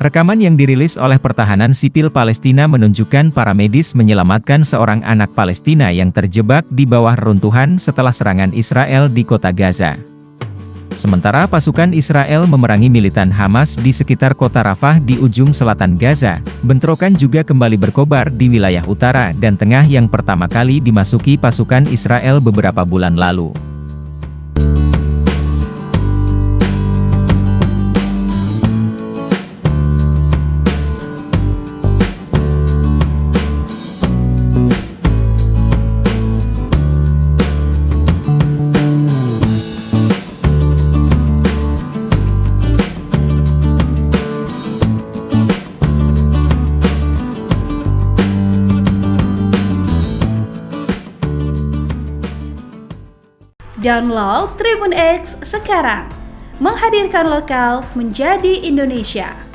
Rekaman yang dirilis oleh Pertahanan Sipil Palestina menunjukkan para medis menyelamatkan seorang anak Palestina yang terjebak di bawah reruntuhan setelah serangan Israel di kota Gaza. Sementara pasukan Israel memerangi militan Hamas di sekitar kota Rafah di ujung selatan Gaza, bentrokan juga kembali berkobar di wilayah utara dan tengah yang pertama kali dimasuki pasukan Israel beberapa bulan lalu. Download Tribun X sekarang, menghadirkan lokal menjadi Indonesia.